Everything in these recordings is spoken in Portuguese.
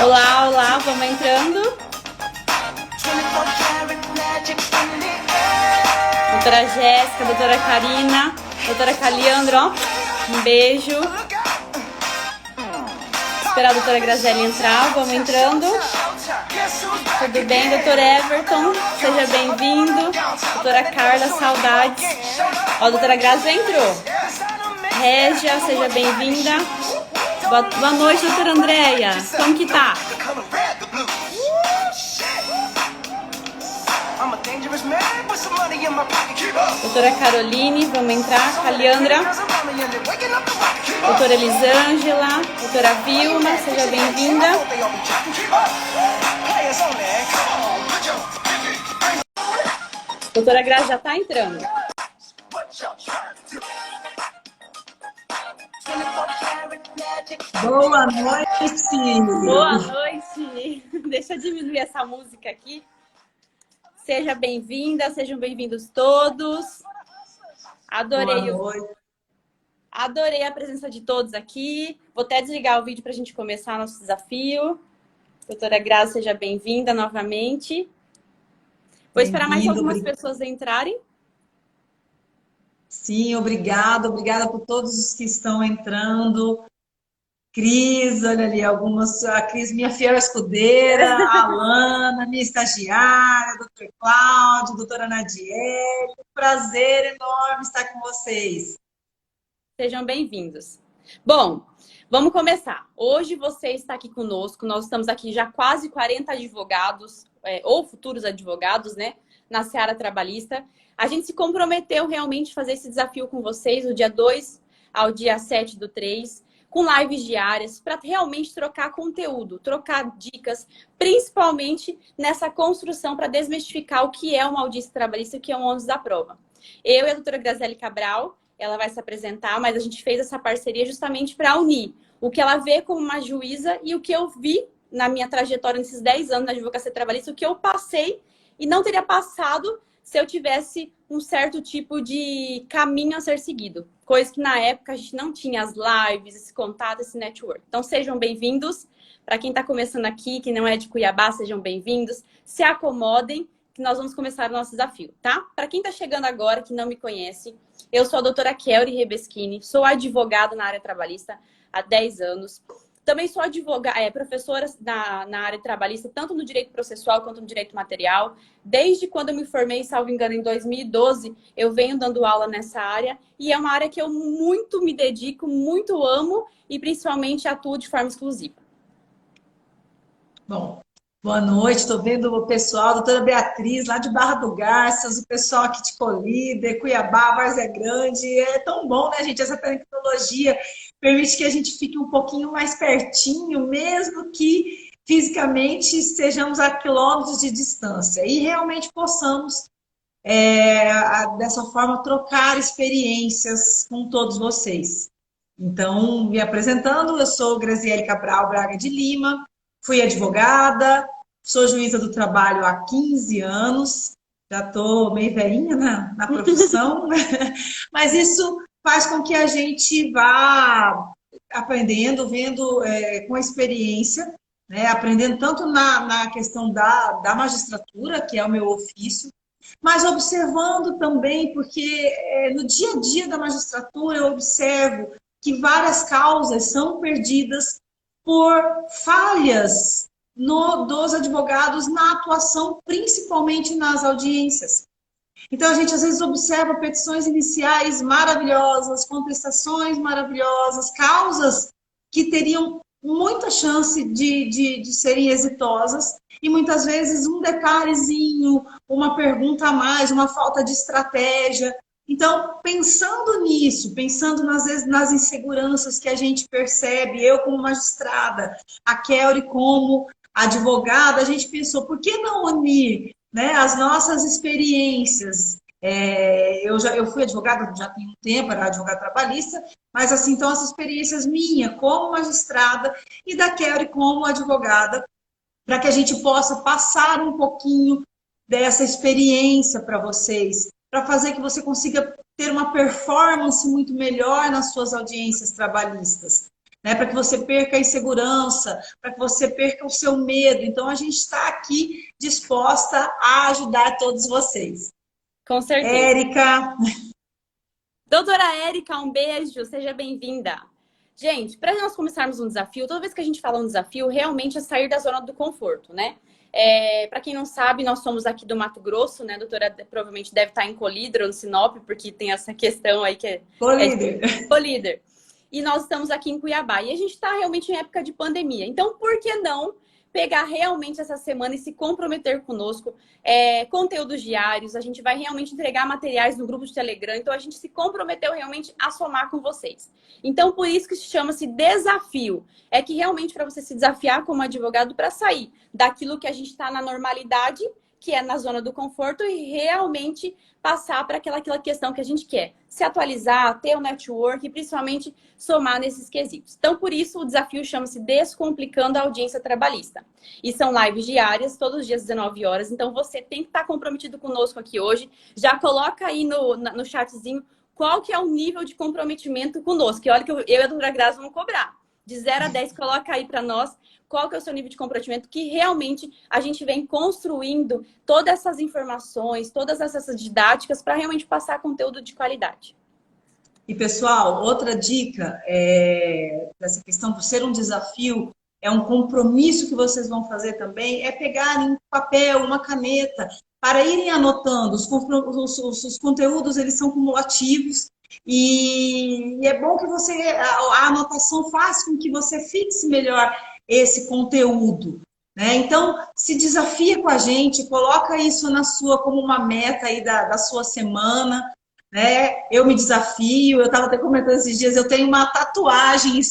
Olá, olá, vamos entrando. Doutora Jéssica, doutora Karina, doutora Caliandro, ó, um beijo. Esperar a doutora Graziele entrar, vamos entrando. Tudo bem, doutor Everton? Seja bem-vindo. Doutora Carla, saudades. Ó, a doutora Grazi entrou. Régia, seja bem-vinda. Boa noite, doutora Andréia. Como que tá? Doutora Caroline, vamos entrar. Caliandra. Doutora Elisângela. Doutora Vilma, seja bem-vinda. Doutora Grazi já tá entrando. Boa noite! Boa noite! Deixa eu diminuir essa música aqui. Seja bem-vinda, sejam bem-vindos todos. Adorei a presença de todos aqui. Vou até desligar o vídeo para a gente começar nosso desafio. Doutora Grazi, seja bem-vinda novamente. Vou esperar mais algumas pessoas entrarem. Sim, obrigada por todos os que estão entrando. Cris, olha ali, algumas. A Cris, minha fiel escudeira, a Alana, minha estagiária, a doutor Cláudio, a doutora Nadiele. Prazer enorme estar com vocês. Sejam bem-vindos. Bom, vamos começar. Hoje você está aqui conosco, nós estamos aqui já quase 40 advogados, ou futuros advogados, né, na seara trabalhista. A gente se comprometeu realmente a fazer esse desafio com vocês, do dia 2 ao dia 7/3, com lives diárias, para realmente trocar conteúdo, trocar dicas, principalmente nessa construção para desmistificar o que é uma audiência trabalhista e o que é um ônus da prova. Eu e a doutora Graziele Cabral, ela vai se apresentar, mas a gente fez essa parceria justamente para unir o que ela vê como uma juíza e o que eu vi na minha trajetória nesses 10 anos na advocacia trabalhista, o que eu passei e não teria passado se eu tivesse um certo tipo de caminho a ser seguido. Coisa que na época a gente não tinha as lives, esse contato, esse network. Então sejam bem-vindos. Para quem está começando aqui, que não é de Cuiabá, sejam bem-vindos. Se acomodem, que nós vamos começar o nosso desafio, tá? Para quem está chegando agora, que não me conhece, eu sou a doutora Kelly Rebeschini, sou advogada na área trabalhista há 10 anos. Também sou professora na área trabalhista, tanto no direito processual quanto no direito material. Desde quando eu me formei, salvo engano, em 2012, eu venho dando aula nessa área. E é uma área que eu muito me dedico, muito amo e principalmente atuo de forma exclusiva. Bom, boa noite, estou vendo o pessoal, a doutora Beatriz, lá de Barra do Garças, o pessoal aqui de Colíder, Cuiabá, Várzea Grande. É tão bom, né, gente? Essa tecnologia permite que a gente fique um pouquinho mais pertinho, mesmo que fisicamente estejamos a quilômetros de distância. E realmente possamos, dessa forma, trocar experiências com todos vocês. Então, me apresentando, eu sou Graziele Cabral Braga de Lima, fui advogada, sou juíza do trabalho há 15 anos, já estou meio velhinha na profissão, mas isso faz com que a gente vá aprendendo, vendo com a experiência, né, aprendendo tanto na questão da magistratura, que é o meu ofício, mas observando também, porque no dia a dia da magistratura eu observo que várias causas são perdidas por falhas dos advogados na atuação, principalmente nas audiências. Então, a gente às vezes observa petições iniciais maravilhosas, contestações maravilhosas, causas que teriam muita chance de serem exitosas e muitas vezes um detalhezinho, uma pergunta a mais, uma falta de estratégia. Então, pensando nisso, pensando às vezes nas inseguranças que a gente percebe, eu como magistrada, a Kelly como advogada, a gente pensou, por que não unir, né, as nossas experiências? Eu fui advogada já tem um tempo, era advogada trabalhista, mas assim, então as experiências minhas como magistrada e da Kelly como advogada, para que a gente possa passar um pouquinho dessa experiência para vocês, para fazer que você consiga ter uma performance muito melhor nas suas audiências trabalhistas. né? Para que você perca a insegurança, para que você perca o seu medo. Então, a gente está aqui disposta a ajudar todos vocês. Com certeza. Érica. Doutora Érica, um beijo, seja bem-vinda. Gente, para nós começarmos um desafio, toda vez que a gente fala um desafio, realmente é sair da zona do conforto, né? Para quem não sabe, nós somos aqui do Mato Grosso, né? A doutora provavelmente deve estar em Colíder ou no Sinop, porque tem essa questão aí que é Colíder. E nós estamos aqui em Cuiabá. E a gente está realmente em época de pandemia. Então, por que não pegar realmente essa semana e se comprometer conosco? Conteúdos diários, a gente vai realmente entregar materiais no grupo de Telegram. Então, a gente se comprometeu realmente a somar com vocês. Então, por isso que chama-se desafio. É que realmente para você se desafiar como advogado para sair daquilo que a gente está na normalidade, que é na zona do conforto, e realmente passar para aquela questão que a gente quer. Se atualizar, ter um network e principalmente somar nesses quesitos. Então, por isso, o desafio chama-se Descomplicando a Audiência Trabalhista. E são lives diárias, todos os dias, 19 horas. Então, você tem que estar comprometido conosco aqui hoje. Já coloca aí no chatzinho qual que é o nível de comprometimento conosco. Que olha que eu e a doutora Graça vamos cobrar. De 0 a 10, coloca aí para nós qual que é o seu nível de comprometimento, que realmente a gente vem construindo todas essas informações, todas essas didáticas para realmente passar conteúdo de qualidade. E, pessoal, outra dica dessa questão, por ser um desafio, é um compromisso que vocês vão fazer também, é pegarem um papel, uma caneta, para irem anotando. Os conteúdos, eles são cumulativos, e é bom que a anotação faça com que você fixe melhor esse conteúdo, né? Então, se desafia com a gente, coloca isso como uma meta aí da sua semana, né? Eu me desafio, eu estava até comentando esses dias, eu tenho uma tatuagem em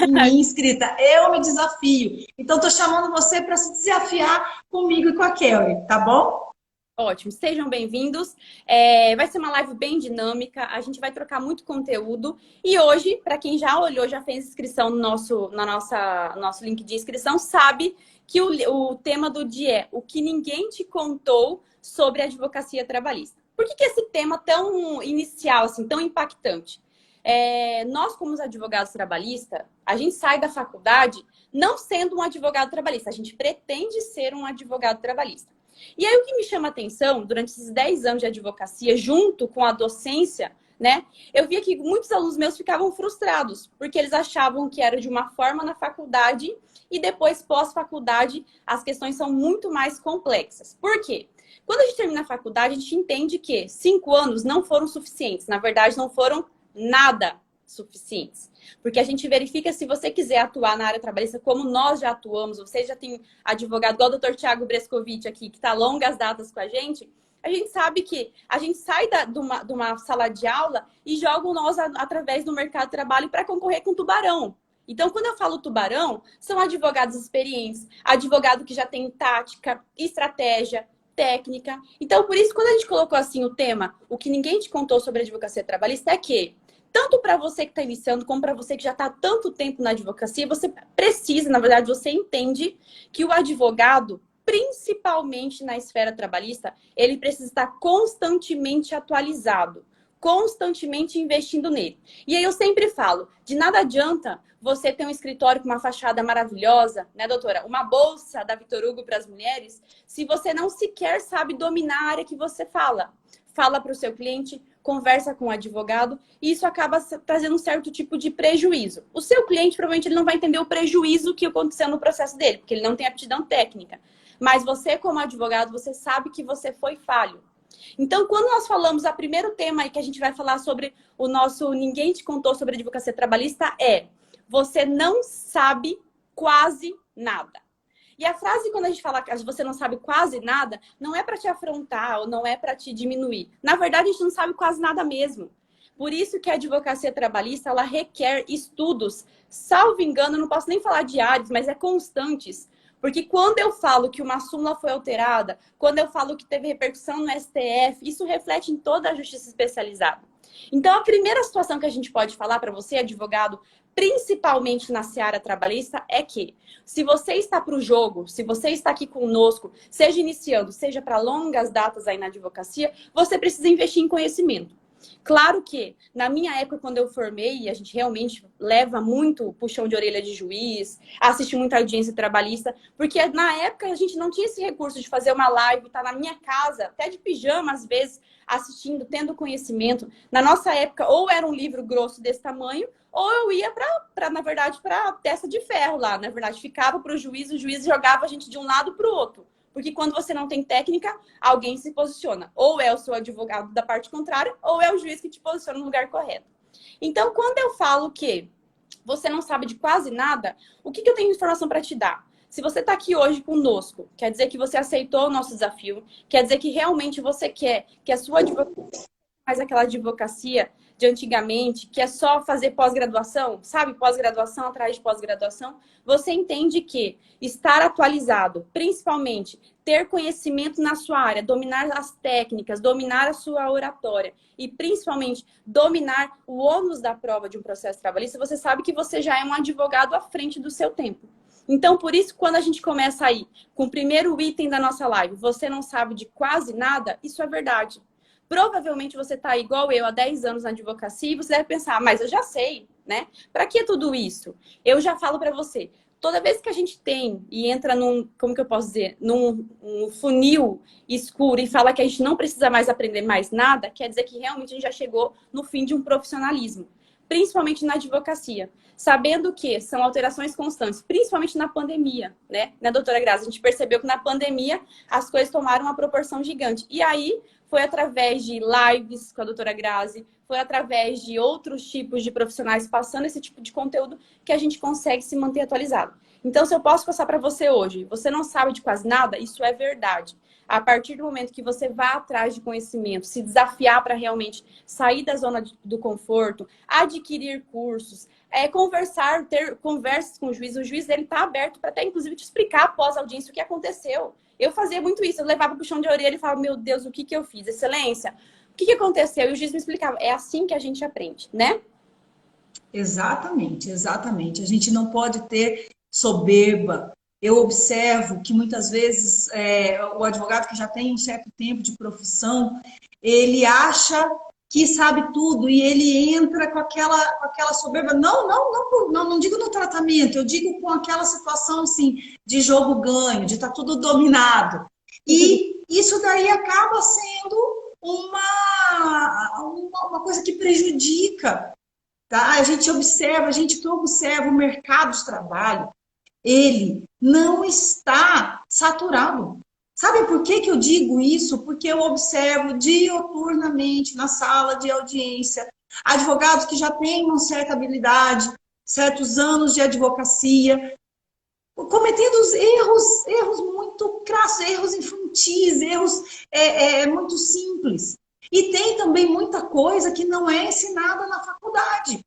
mim escrita, eu me desafio. Então, estou chamando você para se desafiar comigo e com a Kelly, tá bom? Ótimo, sejam bem-vindos. Vai ser uma live bem dinâmica, a gente vai trocar muito conteúdo. E hoje, para quem já olhou, já fez inscrição no nosso link de inscrição, sabe que o tema do dia é o que ninguém te contou sobre a advocacia trabalhista. Por que esse tema tão inicial, assim, tão impactante? Nós, como advogados trabalhistas, a gente sai da faculdade não sendo um advogado trabalhista, a gente pretende ser um advogado trabalhista. E aí o que me chama a atenção, durante esses 10 anos de advocacia, junto com a docência, né? Eu via que muitos alunos meus ficavam frustrados, porque eles achavam que era de uma forma na faculdade e depois, pós-faculdade, as questões são muito mais complexas. Por quê? Quando a gente termina a faculdade, a gente entende que 5 anos não foram suficientes. Na verdade, não foram nada suficientes. Porque a gente verifica, se você quiser atuar na área trabalhista, como nós já atuamos, você já tem advogado, igual o Dr. Thiago Brescovitch aqui, que está longas datas com a gente sabe que a gente sai de uma sala de aula e joga nós através do mercado de trabalho para concorrer com tubarão. Então, quando eu falo tubarão, são advogados experientes, advogado que já tem tática, estratégia, técnica. Então, por isso, quando a gente colocou assim o tema, o que ninguém te contou sobre a advocacia trabalhista é que, tanto para você que está iniciando, como para você que já está há tanto tempo na advocacia, você precisa, na verdade, você entende que o advogado, principalmente na esfera trabalhista, ele precisa estar constantemente atualizado, constantemente investindo nele. E aí eu sempre falo, de nada adianta você ter um escritório com uma fachada maravilhosa, né, doutora? Uma bolsa da Vitor Hugo para as mulheres, se você não sequer sabe dominar a área que você fala. Fala para o seu cliente, conversa com o advogado, e isso acaba trazendo um certo tipo de prejuízo. O seu cliente, provavelmente, ele não vai entender o prejuízo que aconteceu no processo dele, porque ele não tem aptidão técnica. Mas você, como advogado, você sabe que você foi falho. Então, quando nós falamos, o primeiro tema aí que a gente vai falar sobre o nosso Ninguém Te Contou sobre Advocacia Trabalhista é: você não sabe quase nada. E a frase, quando a gente fala que você não sabe quase nada, não é para te afrontar ou não é para te diminuir. Na verdade, a gente não sabe quase nada mesmo. Por isso que a advocacia trabalhista, ela requer estudos, salvo engano, eu não posso nem falar diários, mas constantes. Porque quando eu falo que uma súmula foi alterada, quando eu falo que teve repercussão no STF, isso reflete em toda a justiça especializada. Então, a primeira situação que a gente pode falar para você, advogado, principalmente na seara trabalhista, é que se você está para o jogo, se você está aqui conosco, seja iniciando, seja para longas datas aí na advocacia, você precisa investir em conhecimento. Claro que, na minha época, quando eu formei, a gente realmente leva muito puxão de orelha de juiz, assiste muita audiência trabalhista, porque na época a gente não tinha esse recurso de fazer uma live, estar na minha casa, até de pijama, às vezes, assistindo, tendo conhecimento. Na nossa época, ou era um livro grosso desse tamanho, ou eu ia na verdade, para a testa de ferro lá. Na verdade, ficava para o juiz jogava a gente de um lado para o outro. Porque quando você não tem técnica, alguém se posiciona. Ou é o seu advogado da parte contrária, ou é o juiz que te posiciona no lugar correto. Então, quando eu falo que você não sabe de quase nada, o que eu tenho de informação para te dar? Se você está aqui hoje conosco, quer dizer que você aceitou o nosso desafio, quer dizer que realmente você quer que a sua advocacia mais aquela advocacia de antigamente, que é só fazer pós-graduação, sabe? Pós-graduação atrás de pós-graduação. Você entende que estar atualizado, principalmente ter conhecimento na sua área, dominar as técnicas, dominar a sua oratória e principalmente dominar o ônus da prova de um processo trabalhista, você sabe que você já é um advogado à frente do seu tempo. Então, por isso, quando a gente começa aí com o primeiro item da nossa live, você não sabe de quase nada, isso é verdade. Provavelmente você está igual eu há 10 anos na advocacia e você deve pensar, mas eu já sei, né? Para que tudo isso? Eu já falo para você, toda vez que a gente tem e entra num, como que eu posso dizer, num funil escuro e fala que a gente não precisa mais aprender mais nada, quer dizer que realmente a gente já chegou no fim de um profissionalismo, principalmente na advocacia. Sabendo que são alterações constantes, principalmente na pandemia, né, doutora Grazi? A gente percebeu que na pandemia as coisas tomaram uma proporção gigante. E aí foi através de lives com a doutora Grazi, foi através de outros tipos de profissionais passando esse tipo de conteúdo que a gente consegue se manter atualizado. Então, se eu posso passar para você hoje, você não sabe de quase nada, isso é verdade. A partir do momento que você vá atrás de conhecimento, se desafiar para realmente sair da zona do conforto, adquirir cursos, conversar, ter conversas com o juiz ele está aberto para até, inclusive, te explicar após a audiência o que aconteceu. Eu fazia muito isso, eu levava o puxão de orelha e falava, meu Deus, o que eu fiz? Excelência, o que aconteceu? E o juiz me explicava, é assim que a gente aprende, né? Exatamente, exatamente. A gente não pode ter soberba. Eu observo que muitas vezes o advogado que já tem um certo tempo de profissão, ele acha que sabe tudo e ele entra com aquela soberba. Não digo no tratamento, eu digo com aquela situação assim, de jogo ganho, de estar tudo dominado. E isso daí acaba sendo uma coisa que prejudica. Tá? A gente que observa o mercado de trabalho, ele não está saturado. Sabe por que eu digo isso? Porque eu observo diuturnamente na sala de audiência advogados que já têm uma certa habilidade, certos anos de advocacia, cometendo erros muito crassos, erros infantis, erros muito simples. E tem também muita coisa que não é ensinada na faculdade,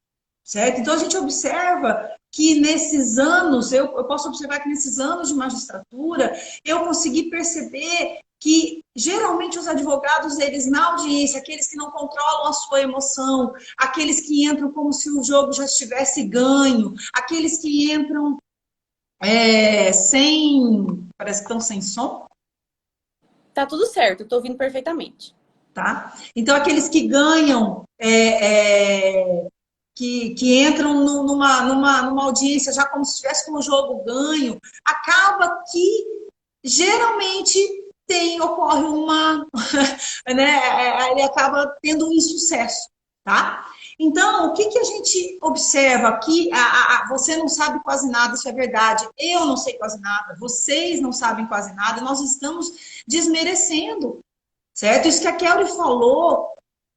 certo? Então, a gente observa que nesses anos, eu posso observar que nesses anos de magistratura, eu consegui perceber que, geralmente, os advogados, eles na audiência, aqueles que não controlam a sua emoção, aqueles que entram como se o jogo já estivesse ganho, aqueles que entram parece que estão sem som. Tá tudo certo, eu tô ouvindo perfeitamente. Tá? Então, aqueles que ganham, que entram numa audiência já como se estivesse com o jogo ganho, acaba que geralmente ocorre né, ele acaba tendo um insucesso, tá? Então, o que a gente observa aqui? Você não sabe quase nada, isso é verdade. Eu não sei quase nada, vocês não sabem quase nada, nós estamos desmerecendo. Certo? Isso que a Kelly falou,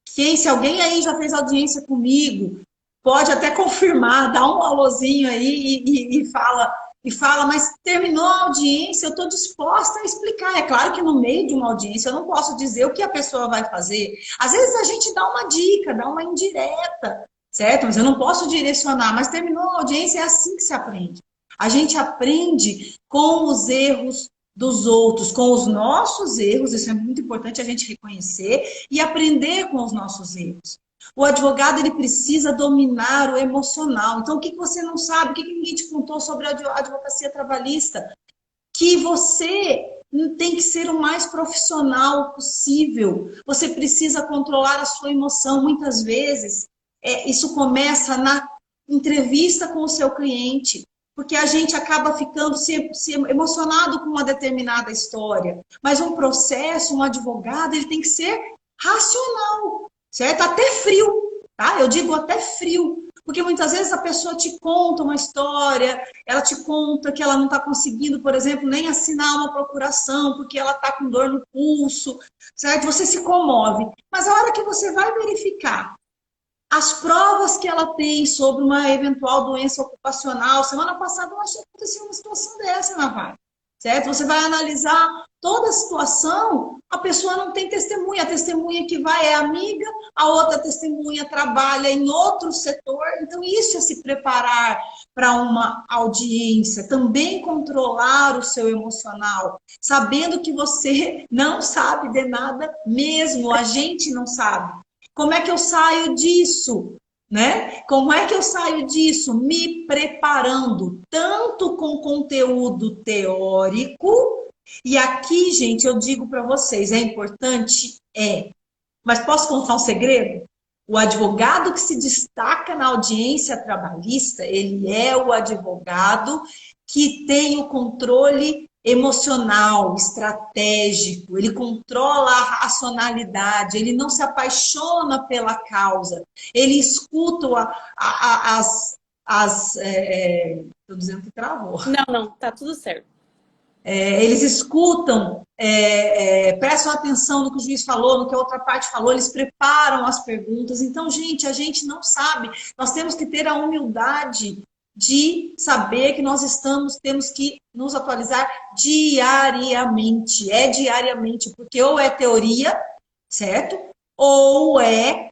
que se alguém aí já fez audiência comigo, pode até confirmar, dá um alôzinho aí e fala, mas terminou a audiência, eu estou disposta a explicar. É claro que no meio de uma audiência eu não posso dizer o que a pessoa vai fazer. Às vezes a gente dá uma dica, dá uma indireta, certo? Mas eu não posso direcionar, mas terminou a audiência, é assim que se aprende. A gente aprende com os erros dos outros, com os nossos erros, isso é muito importante a gente reconhecer e aprender com os nossos erros. O advogado, ele precisa dominar o emocional. Então, o que você não sabe, o que ninguém te contou sobre a advocacia trabalhista? Que você tem que ser o mais profissional possível. Você precisa controlar a sua emoção. Muitas vezes, isso começa na entrevista com o seu cliente, porque a gente acaba ficando se emocionado com uma determinada história. Mas um processo, um advogado, ele tem que ser racional, certo? Até frio, tá? Eu digo até frio. Porque muitas vezes a pessoa te conta uma história, ela te conta que ela não está conseguindo, por exemplo, nem assinar uma procuração, porque ela está com dor no pulso, certo? Você se comove. Mas a hora que você vai verificar as provas que ela tem sobre uma eventual doença ocupacional, semana passada eu achei que aconteceu uma situação dessa na vaga, certo? Você vai analisar toda a situação, a pessoa não tem testemunha, a testemunha que vai é amiga, a outra testemunha trabalha em outro setor, então isso é se preparar para uma audiência, também controlar o seu emocional, sabendo que você não sabe de nada mesmo, a gente não sabe. Como é que eu saio disso? Né? Como é que eu saio disso? Me preparando, tanto com conteúdo teórico, e aqui, gente, eu digo para vocês, é importante? Mas posso contar um segredo? O advogado que se destaca na audiência trabalhista, ele é o advogado que tem o controle emocional, estratégico, ele controla a racionalidade, ele não se apaixona pela causa, ele escuta estou dizendo que travou. Não, tá tudo certo. Eles escutam, prestam atenção no que o juiz falou, no que a outra parte falou, eles preparam as perguntas. Então, gente, a gente não sabe. Nós temos que ter a humildade de saber que temos que nos atualizar diariamente. É diariamente, porque ou é teoria, certo? Ou é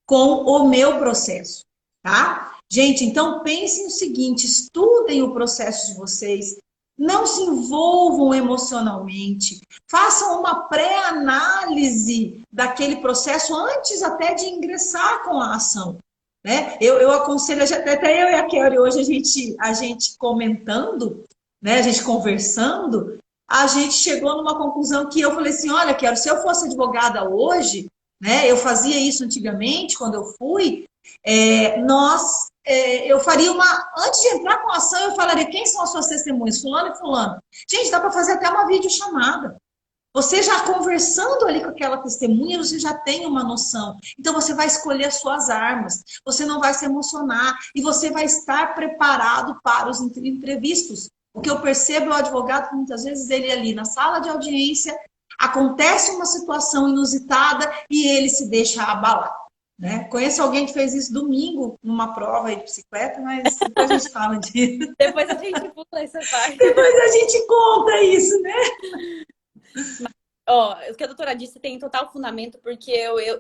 com o meu processo, tá? Gente, então pensem o seguinte, estudem o processo de vocês, não se envolvam emocionalmente, façam uma pré-análise daquele processo antes até de ingressar com a ação. Né? Eu aconselho, até eu e a Kelly hoje a gente comentando, né? A gente conversando, a gente chegou numa conclusão que eu falei assim, olha, Kelly, se eu fosse advogada hoje, né? Eu fazia isso antigamente, quando eu fui, eu faria antes de entrar com a ação, eu falaria quem são as suas testemunhas, fulano e fulano. Gente, dá para fazer até uma videochamada. Você já conversando ali com aquela testemunha, você já tem uma noção. Então, você vai escolher as suas armas, você não vai se emocionar e você vai estar preparado para os imprevistos. O que eu percebo é o advogado, que muitas vezes ele ali na sala de audiência, acontece uma situação inusitada e ele se deixa abalar. Né? Conheço alguém que fez isso domingo, numa prova de bicicleta, mas depois a gente fala disso. Depois a gente pula essa parte. Depois a gente conta isso, né? O que a doutora disse tem total fundamento, porque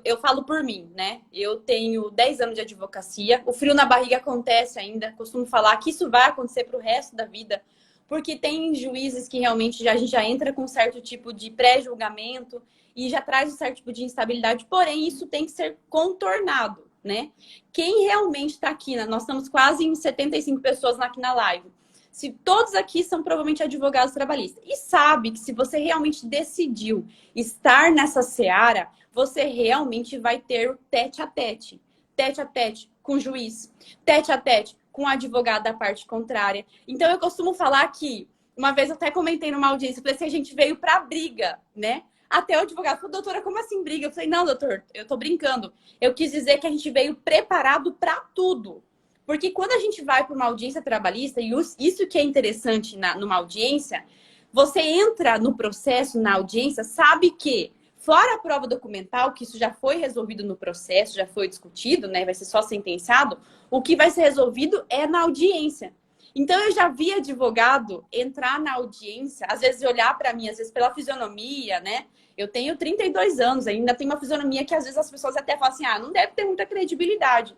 eu falo por mim, né? Eu tenho 10 anos de advocacia, o frio na barriga acontece ainda, costumo falar que isso vai acontecer para o resto da vida, porque tem juízes que realmente a gente já entra com um certo tipo de pré-julgamento e já traz um certo tipo de instabilidade, porém isso tem que ser contornado, né? Quem realmente está aqui, nós estamos quase em 75 pessoas aqui na live, se todos aqui são provavelmente advogados trabalhistas. E sabe que se você realmente decidiu estar nessa seara, você realmente vai ter o tete a tete. Tete a tete com o juiz, tete a tete com o advogado da parte contrária. Então eu costumo falar que, uma vez eu até comentei numa audiência, eu falei assim, a gente veio pra briga, né? Até o advogado falou, doutora, como assim briga? Eu falei, não, doutor, eu tô brincando. Eu quis dizer que a gente veio preparado pra tudo. Porque quando a gente vai para uma audiência trabalhista, e isso que é interessante numa audiência, você entra no processo, na audiência, sabe que, fora a prova documental, que isso já foi resolvido no processo, já foi discutido, né? Vai ser só sentenciado, o que vai ser resolvido é na audiência. Então, eu já vi advogado entrar na audiência, às vezes olhar para mim, às vezes pela fisionomia, né? Eu tenho 32 anos, ainda tenho uma fisionomia que às vezes as pessoas até falam assim, não deve ter muita credibilidade.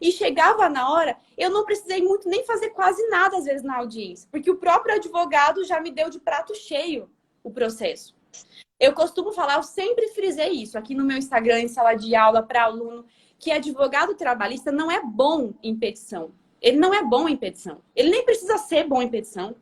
E chegava na hora, eu não precisei muito nem fazer quase nada, às vezes, na audiência. Porque o próprio advogado já me deu de prato cheio o processo. Eu costumo falar, eu sempre frisei isso aqui no meu Instagram, em sala de aula, para aluno, que advogado trabalhista não é bom em petição. Ele não é bom em petição. Ele nem precisa ser bom em petição.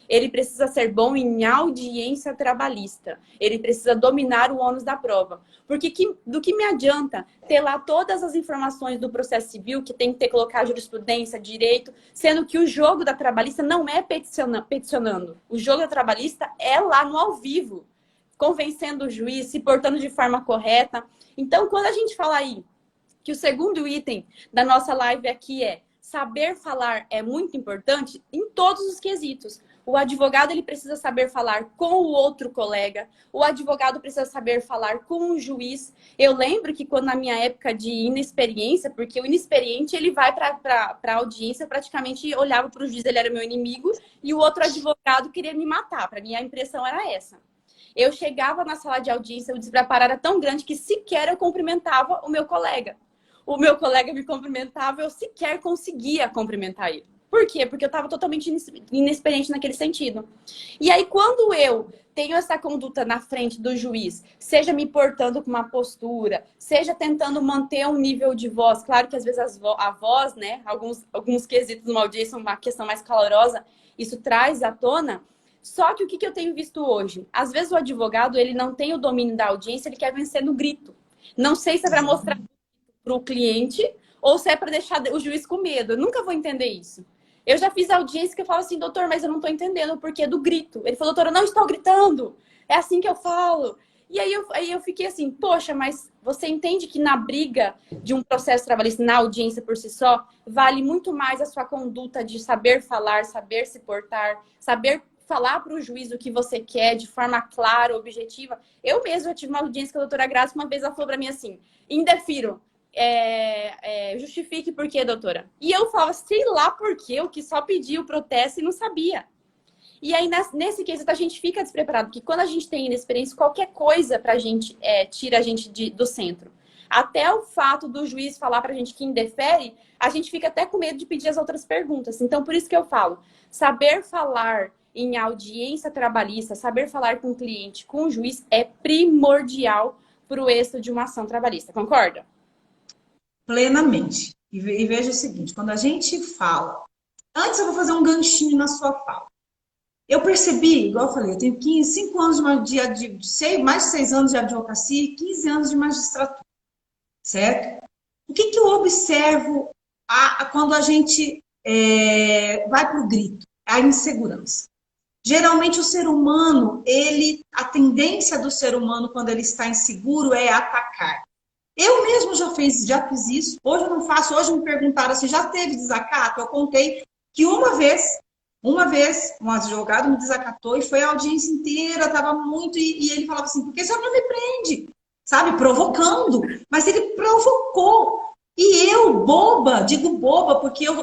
Ele precisa ser bom em audiência trabalhista. Ele precisa dominar o ônus da prova. Porque do que me adianta ter lá todas as informações do processo civil, que tem que ter colocar jurisprudência, direito, sendo que o jogo da trabalhista não é peticionando. O jogo da trabalhista é lá no ao vivo, convencendo o juiz, se portando de forma correta. Então, quando a gente fala aí que o segundo item da nossa live aqui é saber falar é muito importante em todos os quesitos. O advogado ele precisa saber falar com o outro colega, o advogado precisa saber falar com o juiz. Eu lembro que quando na minha época de inexperiência, porque o inexperiente ele vai para a audiência, praticamente olhava para o juiz, ele era meu inimigo, e o outro advogado queria me matar. Para mim a impressão era essa. Eu chegava na sala de audiência, o despreparo era tão grande que sequer eu cumprimentava o meu colega. O meu colega me cumprimentava, eu sequer conseguia cumprimentar ele. Por quê? Porque eu estava totalmente inexperiente naquele sentido. E aí, quando eu tenho essa conduta na frente do juiz, seja me portando com uma postura, seja tentando manter um nível de voz, claro que às vezes a voz, né, alguns quesitos numa audiência, uma questão mais calorosa, isso traz à tona. Só que o que eu tenho visto hoje? Às vezes o advogado, ele não tem o domínio da audiência, ele quer vencer no grito. Não sei se é para mostrar para o cliente ou se é para deixar o juiz com medo. Eu nunca vou entender isso. Eu já fiz audiência que eu falo assim, doutor, mas eu não estou entendendo o porquê do grito. Ele falou, doutor, eu não estou gritando. É assim que eu falo. E aí eu fiquei assim, poxa, mas você entende que na briga de um processo trabalhista, na audiência por si só, vale muito mais a sua conduta de saber falar, saber se portar, saber falar para o juiz o que você quer de forma clara, objetiva. Eu mesma tive uma audiência com a doutora Graça, uma vez ela falou para mim assim, indefiro. Justifique por quê, doutora? E eu falava, sei lá por quê, eu que só pedi o protesto e não sabia. E aí, nesse quesito, a gente fica despreparado, porque quando a gente tem inexperiência, qualquer coisa pra gente tira a gente do centro. Até o fato do juiz falar pra gente que indefere, a gente fica até com medo de pedir as outras perguntas. Então, por isso que eu falo, saber falar em audiência trabalhista, saber falar com o cliente, com o juiz, é primordial pro êxito de uma ação trabalhista. Concorda? Plenamente. E veja o seguinte, quando a gente fala... Antes eu vou fazer um ganchinho na sua fala. Eu percebi, igual eu falei, eu tenho 5 anos mais de 6 anos de advocacia e 15 anos de magistratura, certo? O que eu observo quando a gente vai para o grito? A insegurança. Geralmente o ser humano, a tendência do ser humano quando ele está inseguro é atacar. Eu mesmo já fiz isso, hoje eu não faço, hoje me perguntaram assim, já teve desacato? Eu contei que uma vez um advogado me desacatou e foi a audiência inteira, estava muito, e ele falava assim, por que você não me prende? Sabe, provocando, mas ele provocou. E eu, boba, digo boba, porque o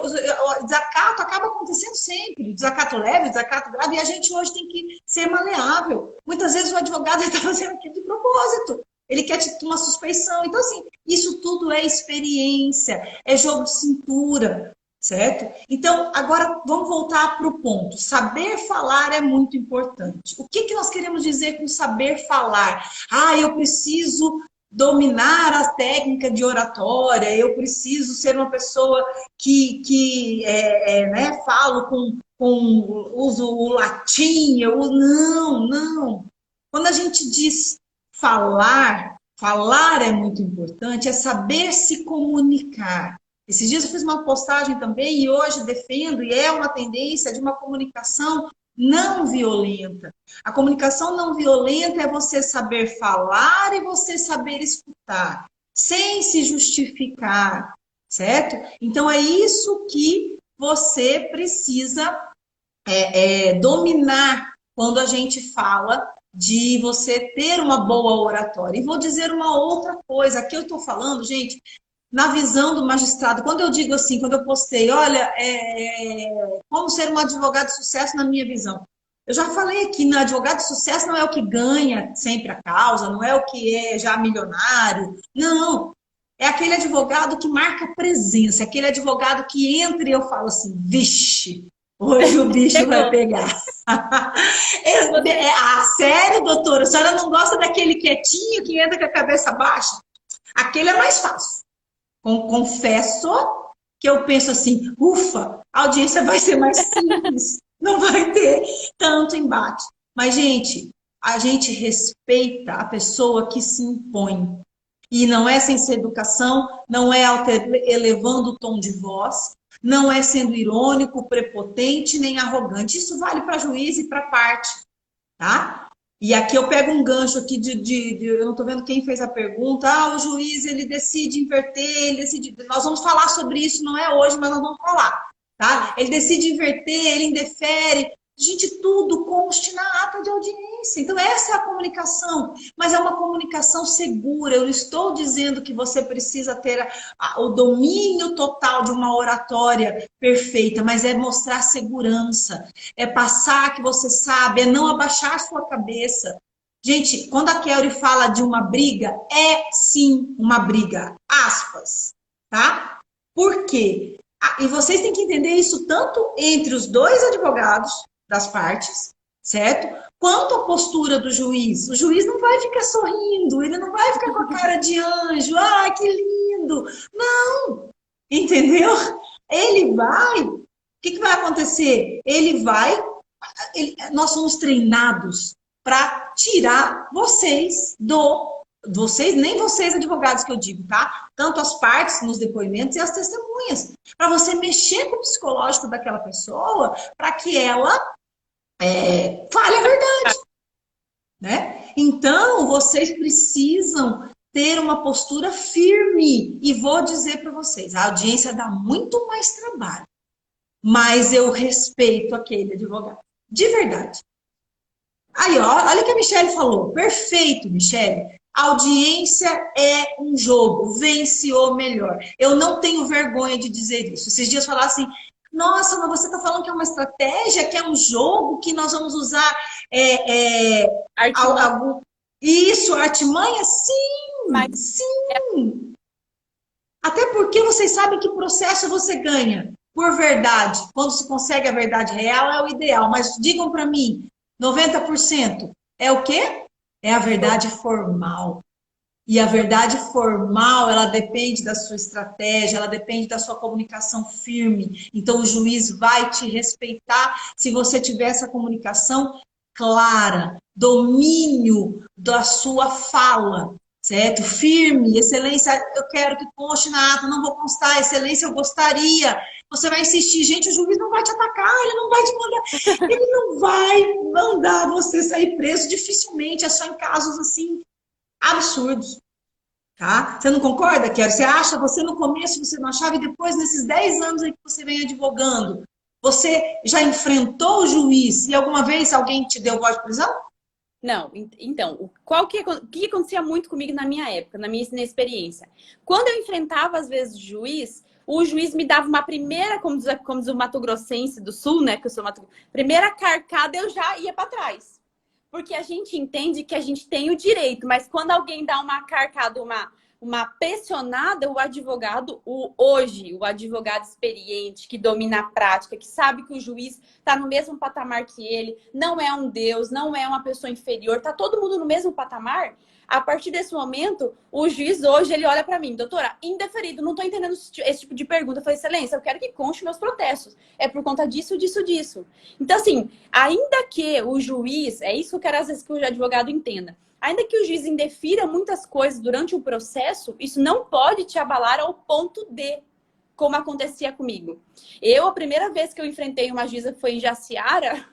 desacato acaba acontecendo sempre, desacato leve, desacato grave, e a gente hoje tem que ser maleável. Muitas vezes o advogado está fazendo aquilo de propósito. Ele quer te uma suspeição. Então, assim, isso tudo é experiência, é jogo de cintura, certo? Então, agora vamos voltar para o ponto. Saber falar é muito importante. O que nós queremos dizer com saber falar? Eu preciso dominar a técnica de oratória, eu preciso ser uma pessoa que falo uso o latim, não. Quando a gente diz falar é muito importante, é saber se comunicar. Esses dias eu fiz uma postagem também e hoje defendo, e é uma tendência de uma comunicação não violenta. A comunicação não violenta é você saber falar e você saber escutar, sem se justificar, certo? Então é isso que você precisa dominar quando a gente fala de você ter uma boa oratória. E vou dizer uma outra coisa, aqui eu estou falando, gente, na visão do magistrado, quando eu digo assim, quando eu postei, olha, como ser um advogado de sucesso na minha visão. Eu já falei aqui, no advogado de sucesso não é o que ganha sempre a causa, não é o que é já milionário, não. É aquele advogado que marca presença, aquele advogado que entra e eu falo assim, vixe, hoje o bicho vai pegar. Sério, doutora, a senhora não gosta daquele quietinho que entra com a cabeça baixa? Aquele é mais fácil. Confesso que eu penso assim, ufa, a audiência vai ser mais simples. não vai ter tanto embate. Mas, gente, a gente respeita a pessoa que se impõe. E não é sem ser educação, não é elevando o tom de voz, não é sendo irônico, prepotente, nem arrogante. Isso vale para juiz e para parte, tá? E aqui eu pego um gancho aqui eu não estou vendo quem fez a pergunta. O juiz, ele decide inverter, ele decide... Nós vamos falar sobre isso, não é hoje, mas nós vamos falar, tá? Ele decide inverter, ele indefere. Gente, tudo conste na ata de audiência. Então, essa é a comunicação. Mas é uma comunicação segura. Eu não estou dizendo que você precisa ter o domínio total de uma oratória perfeita, mas é mostrar segurança. É passar que você sabe, é não abaixar sua cabeça. Gente, quando a Kelly fala de uma briga, é sim uma briga. Aspas, tá? Por quê? E vocês têm que entender isso tanto entre os dois advogados das partes, certo? Quanto à postura do juiz. O juiz não vai ficar sorrindo, ele não vai ficar com a cara de anjo, que lindo. Não, entendeu? Ele vai... O que vai acontecer? Ele vai... Nós somos treinados para tirar vocês vocês, nem vocês advogados que eu digo, tá? Tanto as partes nos depoimentos e as testemunhas. Para você mexer com o psicológico daquela pessoa, para que ela fale a verdade, né? Então, vocês precisam ter uma postura firme. E vou dizer para vocês, a audiência dá muito mais trabalho. Mas eu respeito aquele advogado. De verdade. Aí, ó, olha o que a Michelle falou. Perfeito, Michelle. A audiência é um jogo. Vence o melhor. Eu não tenho vergonha de dizer isso. Esses dias falaram assim... Nossa, mas você está falando que é uma estratégia, que é um jogo, que nós vamos usar isso, artimanha? Sim, Mas... sim. Até porque vocês sabem que processo você ganha por verdade. Quando se consegue a verdade real, é o ideal. Mas digam para mim, 90% é o quê? É a verdade formal. E a verdade formal, ela depende da sua estratégia, ela depende da sua comunicação firme. Então, o juiz vai te respeitar se você tiver essa comunicação clara, domínio da sua fala, certo? Firme, excelência, eu quero que conste na ata, não vou constar, excelência, eu gostaria. Você vai insistir, gente, o juiz não vai te atacar, ele não vai te mandar, ele não vai mandar você sair preso, dificilmente, é só em casos assim, absurdos, tá? Você não concorda, Kelly? Você acha, você no começo você não achava, e depois, nesses 10 anos aí que você vem advogando, você já enfrentou o juiz e alguma vez alguém te deu voz de prisão? Não, então, o que acontecia muito comigo na minha época, na minha experiência? Quando eu enfrentava, às vezes, o juiz me dava uma primeira, como diz o Mato Grossense do Sul, né, que eu sou primeira carcada, eu já ia para trás. Porque a gente entende que a gente tem o direito, mas quando alguém dá uma carcada, uma pressionada, o advogado, hoje, o advogado experiente, que domina a prática, que sabe que o juiz está no mesmo patamar que ele, não é um deus, não é uma pessoa inferior, está todo mundo no mesmo patamar. A partir desse momento, o juiz hoje, ele olha para mim, doutora, indeferido, não estou entendendo esse tipo de pergunta. Eu falei, excelência, eu quero que conste meus protestos. É por conta disso, disso, disso. Então, assim, ainda que o juiz, é isso que eu quero às vezes que o advogado entenda, ainda que o juiz indefira muitas coisas durante o processo, isso não pode te abalar ao ponto de, como acontecia comigo. A primeira vez que eu enfrentei uma juíza foi em Jaciara,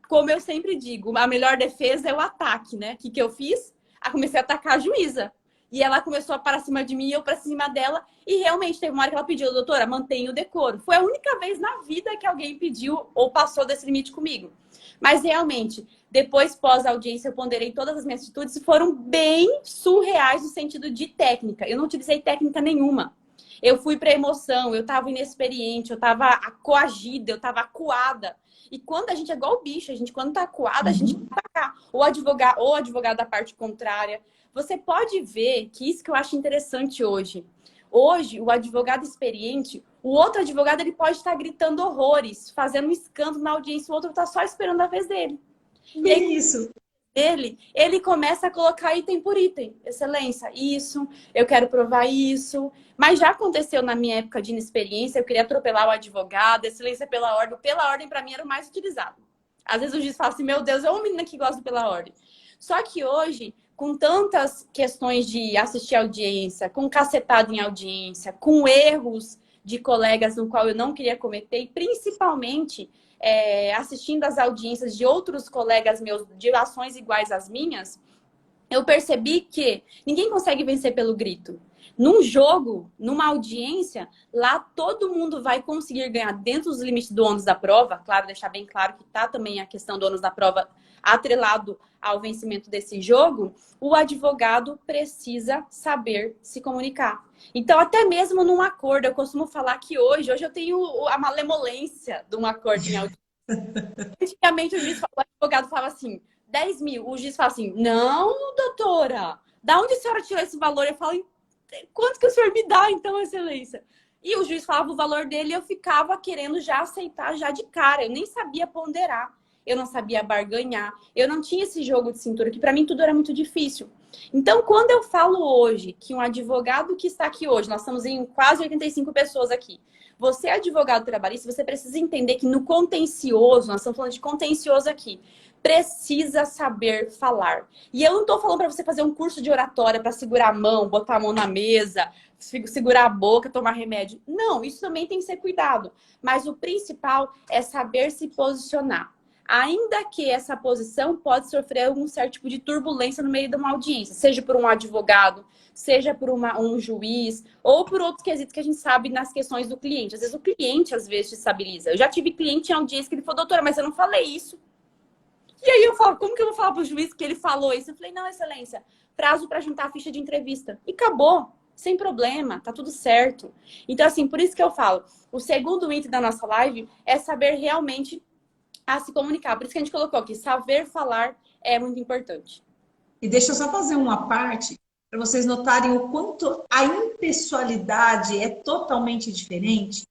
como eu sempre digo, a melhor defesa é o ataque, né? O que eu fiz? Comecei a atacar a juíza. E ela começou a para cima de mim, eu para cima dela. E realmente teve uma hora que ela pediu, doutora, mantenha o decoro. Foi a única vez na vida que alguém pediu ou passou desse limite comigo. Mas realmente, depois, pós-audiência, eu ponderei todas as minhas atitudes e foram bem surreais no sentido de técnica. Eu não utilizei técnica nenhuma. Eu fui para emoção, eu estava inexperiente, eu estava coagida, eu estava acuada. E quando a gente é igual o bicho, a gente quando tá acuada, a gente vai atacar. Ou advogado da parte contrária. Você pode ver que isso que eu acho interessante hoje. Hoje, o advogado experiente, o outro advogado ele pode estar gritando horrores, fazendo um escândalo na audiência, o outro está só esperando a vez dele. E aí, isso. dele, ele começa a colocar item por item. Excelência, isso, eu quero provar isso. Mas já aconteceu na minha época de inexperiência, eu queria atropelar o advogado, excelência pela ordem para mim era o mais utilizado. Às vezes o juiz fala assim, meu Deus, é uma menina que gosta pela ordem. Só que hoje, com tantas questões de assistir audiência, com cacetada em audiência, com erros de colegas no qual eu não queria cometer, e principalmente assistindo as audiências de outros colegas meus de ações iguais às minhas, eu percebi que ninguém consegue vencer pelo grito. Num jogo, numa audiência, lá todo mundo vai conseguir ganhar dentro dos limites do ônus da prova. Claro, deixar bem claro que tá também a questão do ônus da prova atrelado ao vencimento desse jogo. O advogado precisa saber se comunicar. Então, até mesmo num acordo, eu costumo falar que hoje eu tenho a malemolência de um acordo em audiência. Antigamente, o advogado falava assim, 10 mil. O juiz fala assim, não, doutora, da onde a senhora tirou esse valor? Eu falo, quanto que o senhor me dá, então, excelência? E o juiz falava o valor dele e eu ficava querendo já aceitar já de cara. Eu nem sabia ponderar, eu não sabia barganhar, eu não tinha esse jogo de cintura, que para mim tudo era muito difícil. Então, quando eu falo hoje que um advogado que está aqui hoje, nós estamos em quase 85 pessoas aqui, você é advogado trabalhista, você precisa entender que no contencioso, nós estamos falando de contencioso aqui, precisa saber falar. E eu não estou falando para você fazer um curso de oratória para segurar a mão, botar a mão na mesa, segurar a boca, tomar remédio. Não, isso também tem que ser cuidado. Mas o principal é saber se posicionar. Ainda que essa posição pode sofrer algum certo tipo de turbulência no meio de uma audiência, seja por um advogado, seja por um juiz, ou por outros quesitos que a gente sabe nas questões do cliente. Às vezes o cliente, destabiliza. Eu já tive cliente em audiência que ele falou, doutora, mas eu não falei isso. E aí eu falo, como que eu vou falar para o juiz que ele falou isso? Eu falei, não, excelência, prazo para juntar a ficha de entrevista. E acabou, sem problema, tá tudo certo. Então, assim, por isso que eu falo, o segundo item da nossa live é saber realmente a se comunicar. Por isso que a gente colocou aqui, saber falar é muito importante. E deixa eu só fazer uma parte para vocês notarem o quanto a impessoalidade é totalmente diferente.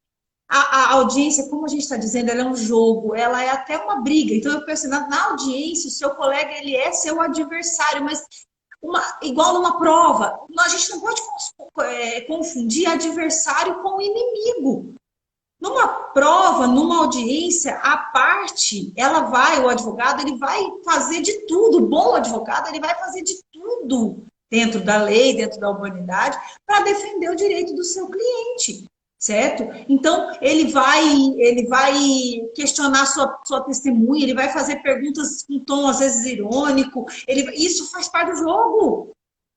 A audiência, como a gente está dizendo, ela é um jogo, ela é até uma briga. Então, eu penso, na audiência, o seu colega, ele é seu adversário, mas igual numa prova, a gente não pode confundir adversário com inimigo. Numa prova, numa audiência, a parte, o advogado, ele vai fazer de tudo. O bom advogado, ele vai fazer de tudo dentro da lei, dentro da humanidade, para defender o direito do seu cliente, certo? Então, ele vai questionar sua testemunha, ele vai fazer perguntas com tom, às vezes, irônico. Isso faz parte do jogo.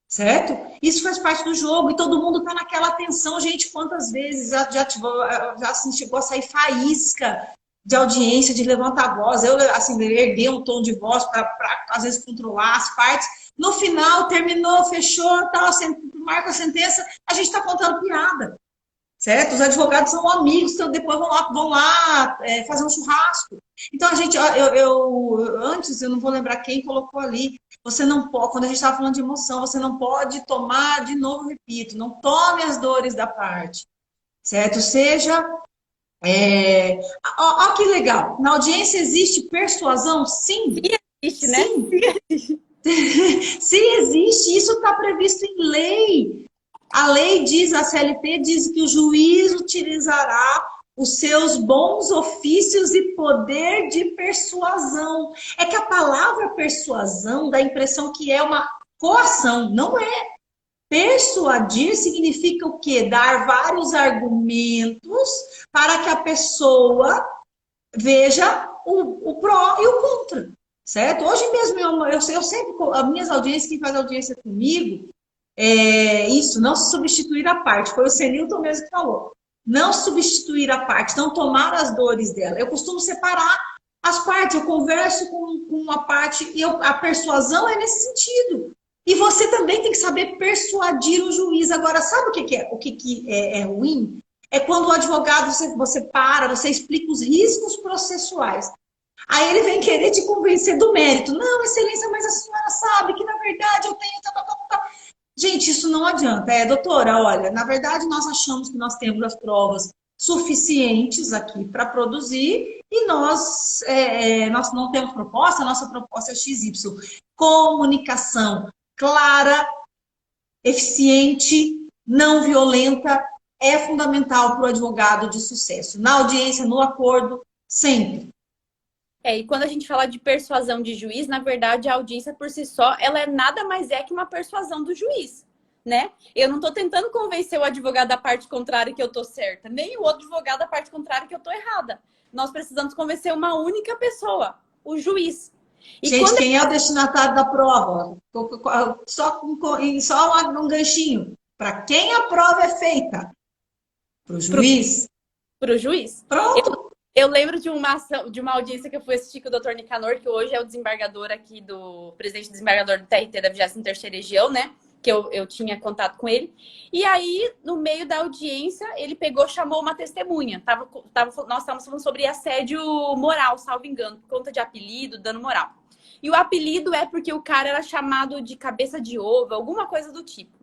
Certo? Isso faz parte do jogo e todo mundo tá naquela tensão. Gente, quantas vezes já chegou a sair faísca de audiência, de levantar a voz. Eu, assim, erguei um tom de voz para às vezes, controlar as partes. No final, terminou, fechou, tal, marca a sentença, a gente está contando piada. Certo? Os advogados são amigos, então depois vão lá fazer um churrasco. Então, a gente, antes, eu não vou lembrar quem colocou ali, você não pode, quando a gente estava falando de emoção, você não pode tomar, de novo, repito, não tome as dores da parte, certo? Seja, ó, que legal, na audiência existe persuasão? Sim. Existe, né? Sim. Se existe, isso está previsto em lei. A lei diz, a CLT diz que o juiz utilizará os seus bons ofícios e poder de persuasão. É que a palavra persuasão dá a impressão que é uma coação. Não é. Persuadir significa o quê? Dar vários argumentos para que a pessoa veja o pró e o contra. Certo? Hoje mesmo, eu sempre, as minhas audiências, quem faz audiência comigo, isso, não substituir a parte. Foi o Senilton mesmo que falou. Não substituir a parte, não tomar as dores dela. Eu costumo separar as partes, eu converso com uma parte, e a persuasão é nesse sentido. E você também tem que saber persuadir o juiz. Agora, sabe o que é ruim? É quando o advogado, você para, você explica os riscos processuais. Aí ele vem querer te convencer do mérito. Não, excelência, mas a senhora sabe que, na verdade, eu tenho... Gente, isso não adianta. Doutora, olha, na verdade, nós achamos que nós temos as provas suficientes aqui para produzir e nós não temos proposta, a nossa proposta é XY. Comunicação clara, eficiente, não violenta, é fundamental para o advogado de sucesso. Na audiência, no acordo, sempre. E quando a gente fala de persuasão de juiz, na verdade, a audiência por si só, ela é nada mais que uma persuasão do juiz, né? Eu não estou tentando convencer o advogado da parte contrária que eu estou certa, nem o outro advogado da parte contrária que eu estou errada. Nós precisamos convencer uma única pessoa, o juiz. E gente, quem é o destinatário da prova? Só um ganchinho. Para quem a prova é feita? Para o juiz? Para o juiz. Pronto. Eu lembro de uma audiência que eu fui assistir com o Dr. Nicanor, que hoje é o desembargador aqui presidente desembargador do TRT da 23ª Região, né? Que eu tinha contato com ele. E aí, no meio da audiência, ele chamou uma testemunha. Nós estávamos falando sobre assédio moral, salvo engano, por conta de apelido, dano moral. E o apelido é porque o cara era chamado de cabeça de ovo, alguma coisa do tipo.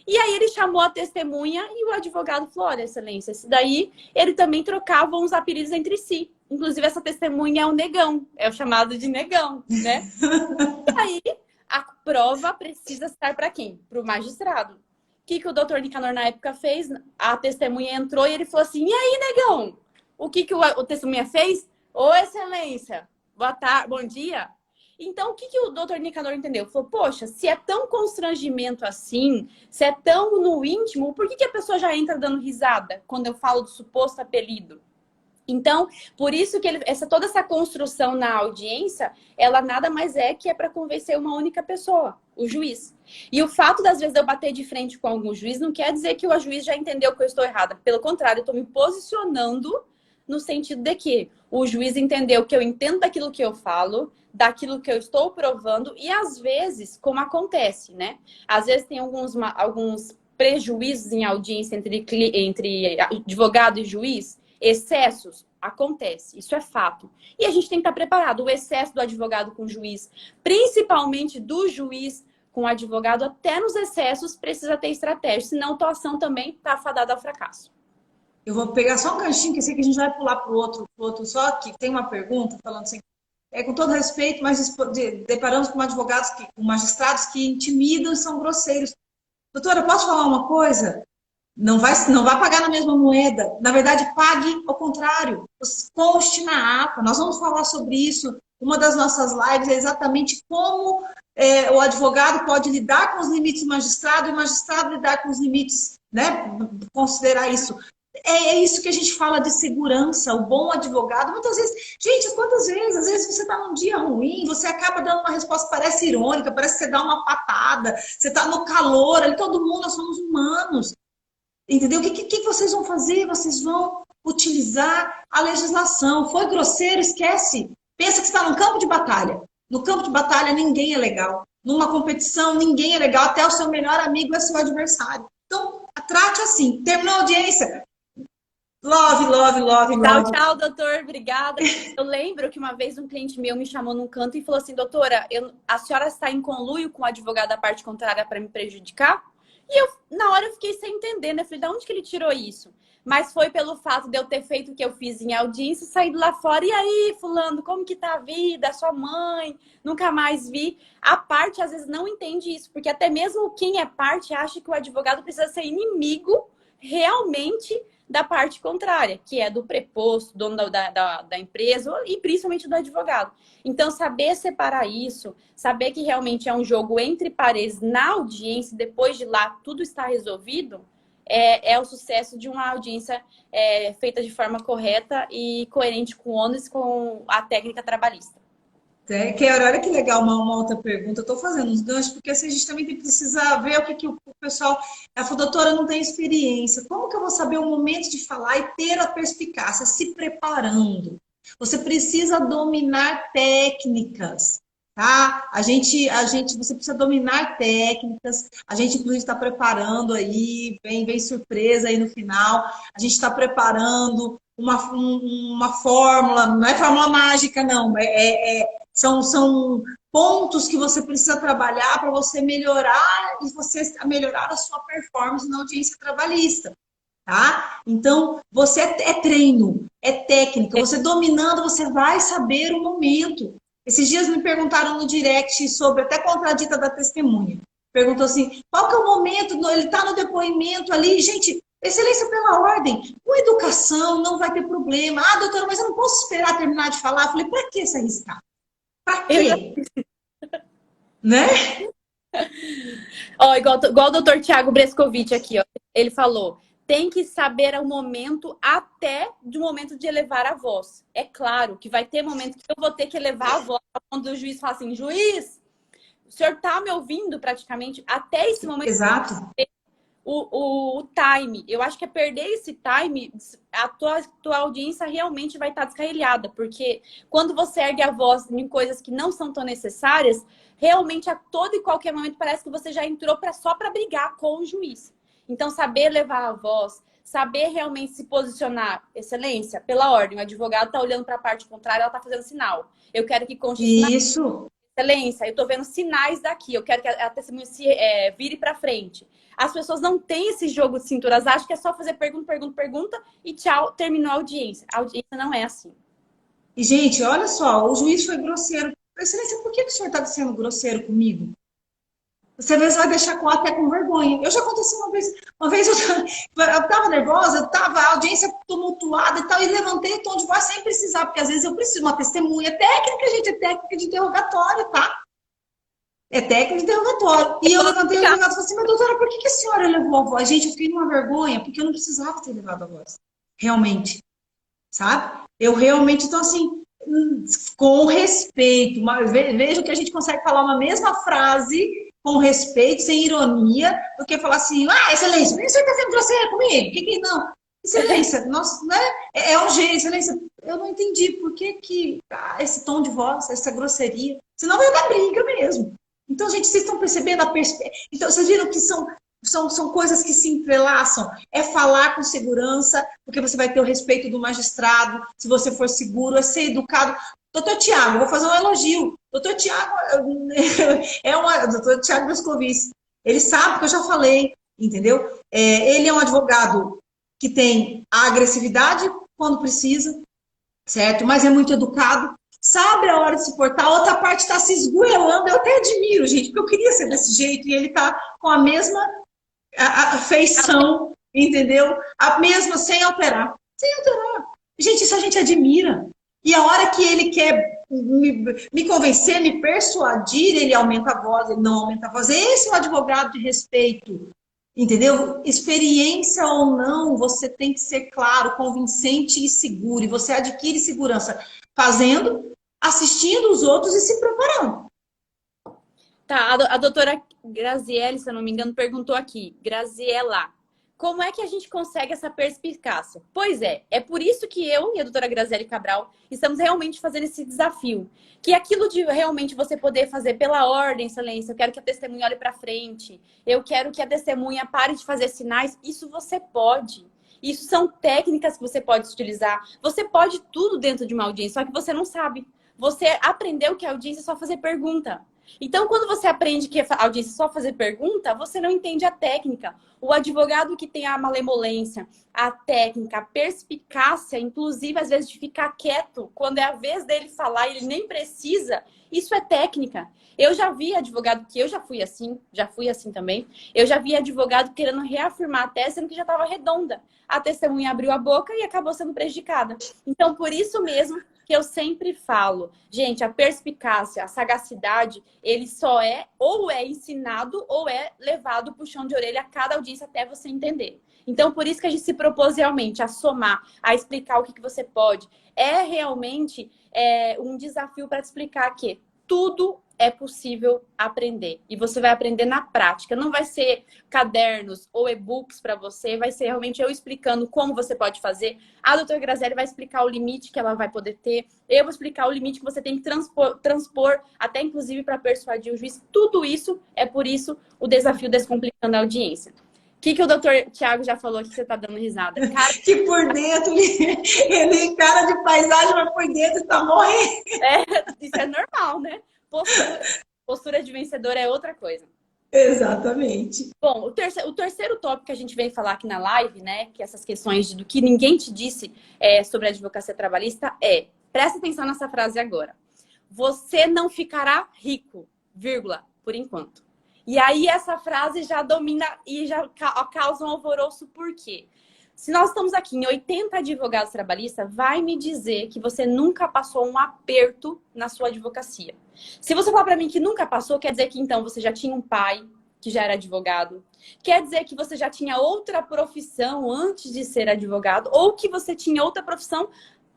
E aí ele chamou a testemunha e o advogado falou, olha, excelência, esse daí, ele também trocava uns apelidos entre si. Inclusive, essa testemunha é o negão, é o chamado de negão, né? E aí, a prova precisa estar para quem? Para o magistrado. O que o doutor Nicanor, na época, fez? A testemunha entrou e ele falou assim, e aí, negão? O que o testemunha fez? Ô, excelência, boa tarde, bom dia. Então, o que o doutor Nicanor entendeu? Falou, poxa, se é tão constrangimento assim, se é tão no íntimo, por que a pessoa já entra dando risada quando eu falo do suposto apelido? Então, por isso que toda essa construção na audiência, ela nada mais que é para convencer uma única pessoa, o juiz. E o fato, das vezes, de eu bater de frente com algum juiz, não quer dizer que o juiz já entendeu que eu estou errada. Pelo contrário, eu estou me posicionando no sentido de que o juiz entendeu que eu entendo daquilo que eu falo, daquilo que eu estou provando, e às vezes, como acontece, né? Às vezes tem alguns prejuízos em audiência entre advogado e juiz, excessos, acontece, isso é fato. E a gente tem que estar preparado. O excesso do advogado com o juiz, principalmente do juiz com o advogado, até nos excessos, precisa ter estratégia, senão a atuação também está fadada ao fracasso. Eu vou pegar só um ganchinho, que eu sei que a gente vai pular para o outro, só que tem uma pergunta falando assim, com todo respeito, mas deparamos com advogados, com magistrados que intimidam e são grosseiros. Doutora, posso falar uma coisa? Não vai pagar na mesma moeda. Na verdade, pague ao contrário. Conste na ata. Nós vamos falar sobre isso. Uma das nossas lives é exatamente como o advogado pode lidar com os limites do magistrado e o magistrado lidar com os limites, né? Considerar isso. É isso que a gente fala de segurança, o bom advogado. Muitas vezes, gente, quantas vezes? Às vezes você está num dia ruim, você acaba dando uma resposta que parece irônica, parece que você dá uma patada, você está no calor, ali todo mundo, nós somos humanos. Entendeu? O que vocês vão fazer? Vocês vão utilizar a legislação. Foi grosseiro, esquece. Pensa que está num campo de batalha. No campo de batalha, ninguém é legal. Numa competição, ninguém é legal. Até o seu melhor amigo é seu adversário. Então, trate assim. Terminou a audiência. Love, love, love, love. Tchau, doutor. Obrigada. Eu lembro que uma vez um cliente meu me chamou num canto e falou assim, doutora, a senhora está em conluio com o advogado da parte contrária para me prejudicar? E na hora eu fiquei sem entender, né? Falei, de onde que ele tirou isso? Mas foi pelo fato de eu ter feito o que eu fiz em audiência, saído lá fora. E aí, fulano, como que tá a vida? Sua mãe? Nunca mais vi. A parte, às vezes, não entende isso. Porque até mesmo quem é parte acha que o advogado precisa ser inimigo realmente da parte contrária, que é do preposto, dono da empresa e principalmente do advogado. Então, saber separar isso, saber que realmente é um jogo entre pares na audiência, depois de lá tudo está resolvido, é o sucesso de uma audiência feita de forma correta e coerente com o ônus, com a técnica trabalhista. Olha que legal, uma outra pergunta. Eu estou fazendo uns ganchos, porque assim, a gente também precisa ver o que o pessoal... Ela falou, doutora, não tem experiência. Como que eu vou saber o momento de falar e ter a perspicácia? Se preparando. Você precisa dominar técnicas, tá? Você precisa dominar técnicas. A gente, inclusive, está preparando aí, vem surpresa aí no final. A gente está preparando uma fórmula, não é fórmula mágica, não. São pontos que você precisa trabalhar para você melhorar e você melhorar a sua performance na audiência trabalhista, tá? Então, você treino, é técnica. Você dominando, você vai saber o momento. Esses dias me perguntaram no direct sobre até contradita da testemunha. Perguntou assim, qual que é o momento, ele está no depoimento ali, gente, excelência pela ordem, com educação não vai ter problema. Ah, doutora, mas eu não posso esperar terminar de falar. Eu falei, para que se arriscar? Para quê? Né? Ó, igual o doutor Tiago Brescovitch aqui, ó, ele falou, tem que saber o momento até do momento de elevar a voz. É claro que vai ter momento que eu vou ter que elevar a voz quando o juiz fala assim, juiz, o senhor tá me ouvindo praticamente até esse momento. Exato. O time. Eu acho que é perder esse time, a tua audiência realmente vai estar descarrilhada, porque quando você ergue a voz em coisas que não são tão necessárias, realmente a todo e qualquer momento parece que você já entrou só para brigar com o juiz. Então, saber levar a voz, saber realmente se posicionar, excelência, pela ordem, o advogado está olhando para a parte contrária, ela está fazendo sinal. Eu quero que conste isso. Excelência, eu estou vendo sinais daqui, eu quero que a testemunha se vire para frente. As pessoas não têm esse jogo de cinturas, acham que é só fazer pergunta e tchau, terminou a audiência. A audiência não é assim. E, gente, olha só, o juiz foi grosseiro. Excelência, por que o senhor está sendo grosseiro comigo? Você às vezes vai deixar até com vergonha. Eu já aconteceu uma vez eu estava nervosa, a audiência tumultuada e tal, e levantei o tom de voz sem precisar, porque às vezes eu preciso de uma testemunha técnica, gente, é técnica de interrogatório, tá? É técnica de interrogatório. E eu levantei o advogado e falei assim, mas doutora, por que a senhora elevou a voz? Gente, eu fiquei numa vergonha, porque eu não precisava ter elevado a voz. Realmente. Sabe? Eu realmente, então assim, com respeito, vejo que a gente consegue falar uma mesma frase com respeito, sem ironia, do que falar assim, excelência, você está sendo grosseira comigo? Que não? Excelência, nossa, né? É um jeito, excelência, eu não entendi por que esse tom de voz, essa grosseria, senão vai dar briga mesmo. Então, gente, vocês estão percebendo a perspectiva? Então, vocês viram que são coisas que se entrelaçam. É falar com segurança, porque você vai ter o respeito do magistrado, se você for seguro, é ser educado. Doutor Tiago, vou fazer um elogio. Doutor Tiago doutor Tiago Brescovitch. Ele sabe que eu já falei, entendeu? Ele é um advogado que tem a agressividade quando precisa, certo? Mas é muito educado. Sabe a hora de se portar, a outra parte está se esgoelando. Eu até admiro, gente, porque eu queria ser desse jeito e ele está com a mesma feição, entendeu? A mesma, sem alterar. Sem alterar. Gente, isso a gente admira. E a hora que ele quer me convencer, me persuadir, ele aumenta a voz, ele não aumenta a voz. Esse é o advogado de respeito. Entendeu? Experiência ou não, você tem que ser claro, convincente e seguro. E você adquire segurança fazendo, assistindo os outros e se preparando. Tá, a doutora Graziele, se eu não me engano, perguntou aqui, Graziela, como é que a gente consegue essa perspicácia? Pois é por isso que eu e a doutora Graziele Cabral estamos realmente fazendo esse desafio. Que aquilo de realmente você poder fazer pela ordem, excelência, eu quero que a testemunha olhe para frente, eu quero que a testemunha pare de fazer sinais, isso você pode. Isso são técnicas que você pode utilizar. Você pode tudo dentro de uma audiência, só que você não sabe. Você aprendeu que a audiência é só fazer pergunta. Então, quando você aprende que a audiência é só fazer pergunta, você não entende a técnica. O advogado que tem a malemolência, a técnica, a perspicácia, inclusive, às vezes, de ficar quieto, quando é a vez dele falar e ele nem precisa, isso é técnica. Eu já vi advogado, que eu já fui assim também, eu já vi advogado querendo reafirmar a tese, sendo que já estava redonda. A testemunha abriu a boca e acabou sendo prejudicada. Então, por isso mesmo que eu sempre falo, gente, a perspicácia, a sagacidade, ele só ou é ensinado ou é levado puxão de orelha a cada audiência até você entender. Então, por isso que a gente se propôs realmente a somar, a explicar o que você pode. É realmente um desafio para te explicar que tudo é possível aprender. E você vai aprender na prática. Não vai ser cadernos ou e-books para você, vai ser realmente eu explicando como você pode fazer. A doutora Graziele vai explicar o limite que ela vai poder ter. Eu vou explicar o limite que você tem que transpor até inclusive para persuadir o juiz. Tudo isso é por isso o desafio Descomplicando a Audiência. O que o doutor Tiago já falou aqui que você tá dando risada? Cara... Que por dentro, ele cara de paisagem, mas por dentro está morrendo. Isso é normal, né? Postura de vencedor é outra coisa. Exatamente. Bom, o terceiro tópico que a gente veio falar aqui na live, né? Que essas questões do que ninguém te disse sobre a advocacia trabalhista presta atenção nessa frase agora. você não ficará rico, vírgula, por enquanto. E aí essa frase já domina e já causa um alvoroço, por quê? Se nós estamos aqui em 80 advogados trabalhistas, vai me dizer que você nunca passou um aperto na sua advocacia. Se você falar para mim que nunca passou, quer dizer que então você já tinha um pai que já era advogado, quer dizer que você já tinha outra profissão antes de ser advogado, ou que você tinha outra profissão